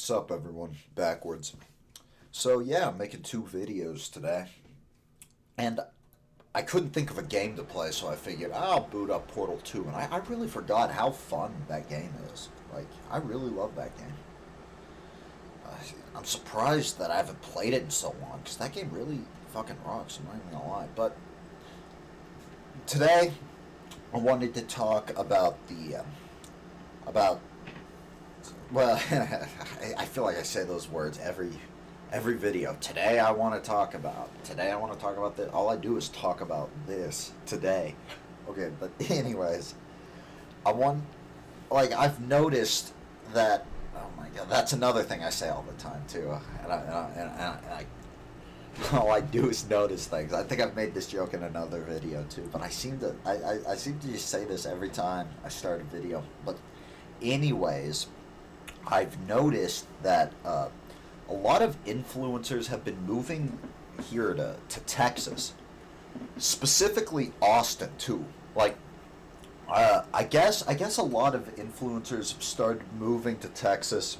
What's up, everyone? Backwards. So, yeah, I'm making two videos today. And I couldn't think of a game to play, so I figured I'll boot up Portal 2. And I really forgot how fun that game is. Like, I really love that game. I'm surprised that I haven't played it in so long, because that game really fucking rocks, I'm not even gonna lie. But today, I wanted to talk about about well, I feel like I say those words every video. Today I want to talk about. Today I want to talk about this. All I do is talk about this today. Okay, but anyways, I want I've noticed that. Oh my god, that's another thing I say all the time too. All I do is notice things. I think I've made this joke in another video too, but I seem to just say this every time I start a video. But anyways, I've noticed that a lot of influencers have been moving here to Texas, specifically Austin too. I guess a lot of influencers have started moving to Texas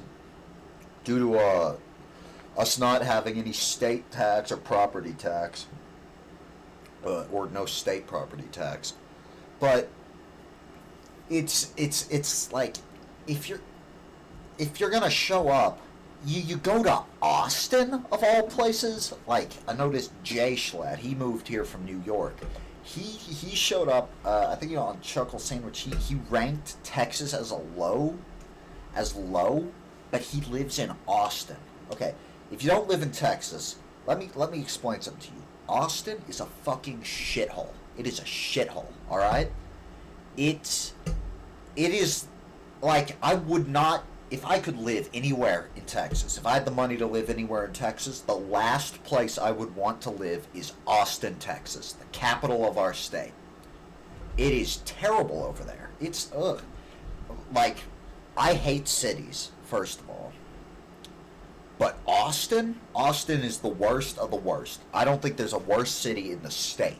due to us not having any state tax or property tax, or no state property tax. But it's like if you're if you're gonna show up, you go to Austin of all places. Like I noticed Jay Schlatt, he moved here from New York. He showed up. I think on Chuckle Sandwich. He ranked Texas as low, but he lives in Austin. Okay, if you don't live in Texas, let me explain something to you. Austin is a fucking shithole. It is a shithole. All right. It is like I would not, if I could live anywhere in Texas, if I had the money to live anywhere in Texas, the last place I would want to live is Austin, Texas, the capital of our state. It is terrible over there. It's ugh. Like I hate cities, first of all. But Austin is the worst of the worst. I don't think there's a worse city in the state.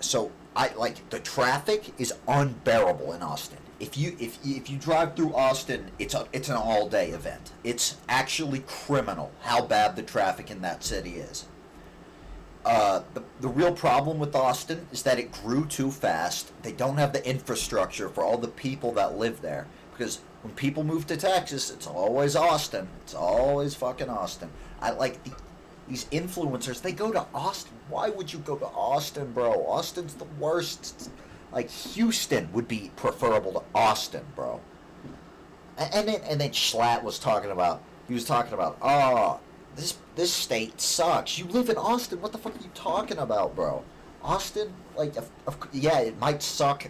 So I like the traffic is unbearable in Austin. If you drive through Austin, it's an all day event. It's actually criminal how bad the traffic in that city is. The real problem with Austin is that it grew too fast. They don't have the infrastructure for all the people that live there. Because when people move to Texas, it's always Austin. It's always fucking Austin. I like these influencers. They go to Austin. Why would you go to Austin, bro? Austin's the worst. Like Houston would be preferable to Austin, bro. And then Schlatt was talking about. He was talking about. Oh, this state sucks. You live in Austin. What the fuck are you talking about, bro? Austin, like, yeah, it might suck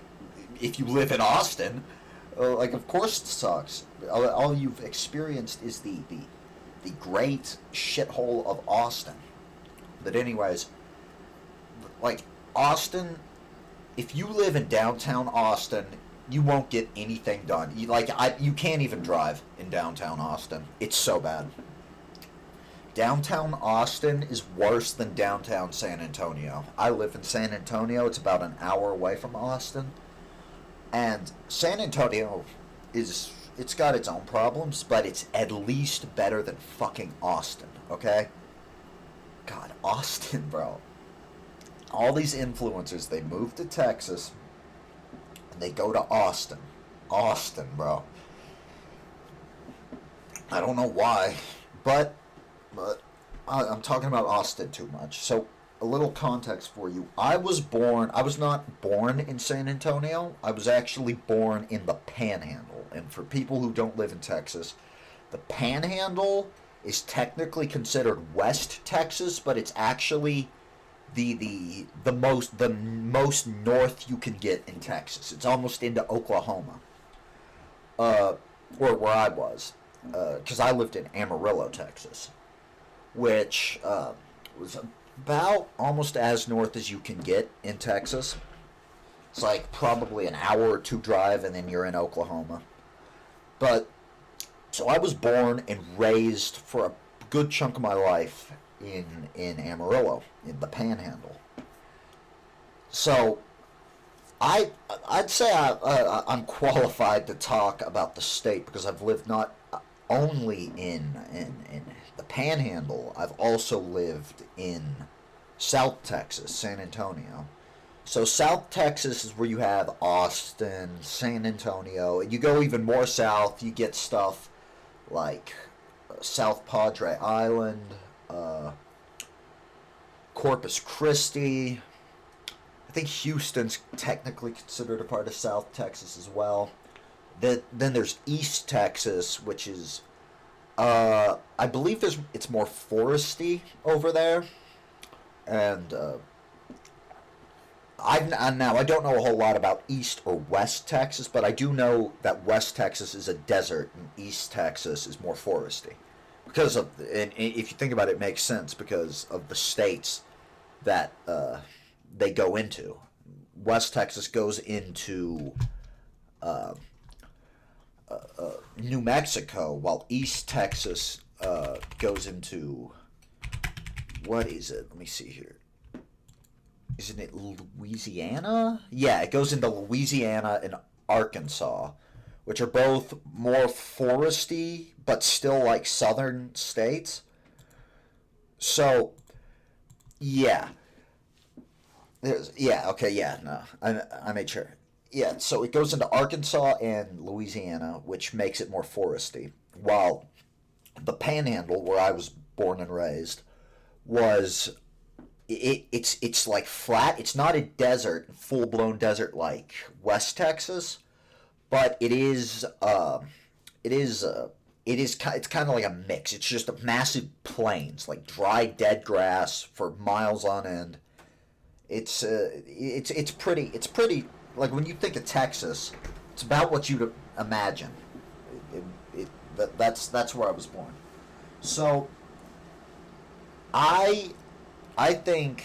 if you live in Austin. Like, of course it sucks. All you've experienced is the great shithole of Austin. But anyways, like Austin, if you live in downtown Austin, you won't get anything done. You can't even drive in downtown Austin. It's so bad. Downtown Austin is worse than downtown San Antonio. I live in San Antonio. It's about an hour away from Austin. And San Antonio it's got its own problems, but it's at least better than fucking Austin, okay? God, Austin, bro. All these influencers, they move to Texas, and they go to Austin. Austin, bro. I don't know why, but I'm talking about Austin too much. So, a little context for you. I was not born in San Antonio. I was actually born in the Panhandle. And for people who don't live in Texas, the Panhandle is technically considered West Texas, but it's actually the most north you can get in Texas. It's almost into Oklahoma. Or where I was. Because I lived in Amarillo, Texas. Which was about almost as north as you can get in Texas. It's like probably an hour or two drive, and then you're in Oklahoma. But so I was born and raised for a good chunk of my life in Amarillo, in the Panhandle. So I'd say I'm qualified to talk about the state because I've lived not only in the Panhandle. I've also lived in South Texas, San Antonio. So South Texas is where you have Austin, San Antonio, and you go even more south, you get stuff like South Padre Island, uh, Corpus Christi. I think Houston's technically considered a part of South Texas as well. Then there's East Texas, which is I believe it's more foresty over there, and I don't know a whole lot about East or West Texas, but I do know that West Texas is a desert and East Texas is more foresty. Because of, and if you think about it, it makes sense because of the states that they go into. West Texas goes into New Mexico, while East Texas goes into, what is it? Let me see here. Isn't it Louisiana? Yeah, it goes into Louisiana and Arkansas, which are both more foresty, but still like southern states. So, yeah. No, I made sure. Yeah, so it goes into Arkansas and Louisiana, which makes it more foresty, while the Panhandle, where I was born and raised, was it's like flat. It's not a desert, full blown desert like West Texas, but it's kind of like a mix. It's just a massive plains, like dry dead grass for miles on end. It's pretty like when you think of Texas, it's about what you'd imagine. That's where I was born. So I I think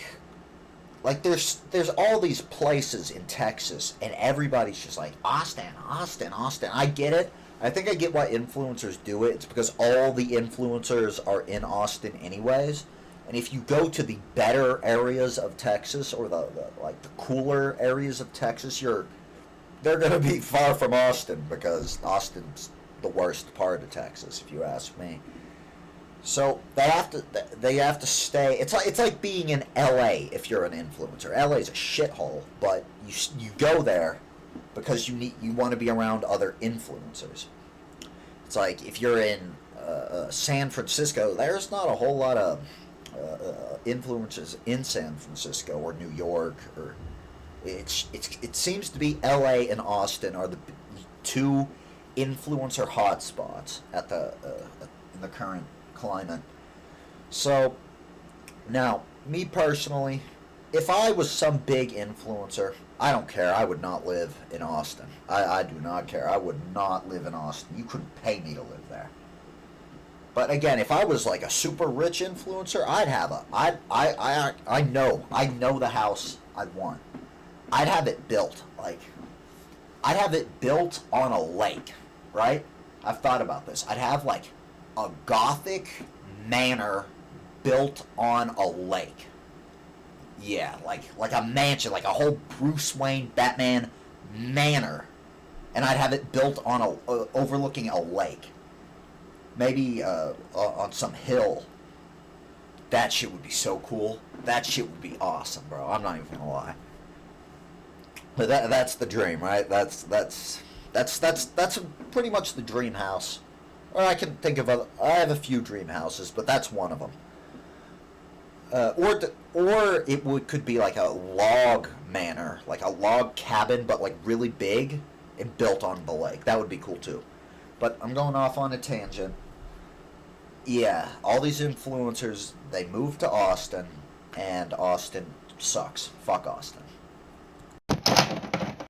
like there's all these places in Texas and everybody's just like Austin, Austin, Austin. I get it. I think I get why influencers do it. It's because all the influencers are in Austin anyways. And if you go to the better areas of Texas or the cooler areas of Texas, they're going to be far from Austin because Austin's the worst part of Texas, if you ask me. So they have to stay. It's like being in L.A. if you're an influencer. L.A. is a shithole, but you go there because you want to be around other influencers. It's like if you're in San Francisco, there's not a whole lot of influencers in San Francisco or New York, or it seems to be L.A. and Austin are the two influencer hotspots at in the current climate. So now, me personally, if I was some big influencer, I don't care. I would not live in Austin. I do not care. I would not live in Austin. You couldn't pay me to live there. But again, if I was like a super rich influencer, I know the house I'd want. I'd have it built. I'd have it built on a lake, right? I've thought about this. I'd have like a gothic manor built on a lake. Yeah, like a mansion, like a whole Bruce Wayne Batman manor, and I'd have it built on overlooking a lake. Maybe on some hill. That shit would be so cool. That shit would be awesome, bro. I'm not even gonna lie. But that's the dream, right? That's pretty much the dream house. Or I can think of I have a few dream houses, but that's one of them. Or it could be like a log manor, like a log cabin, but like really big and built on the lake. That would be cool too. But I'm going off on a tangent. Yeah, all these influencers, they moved to Austin, and Austin sucks. Fuck Austin.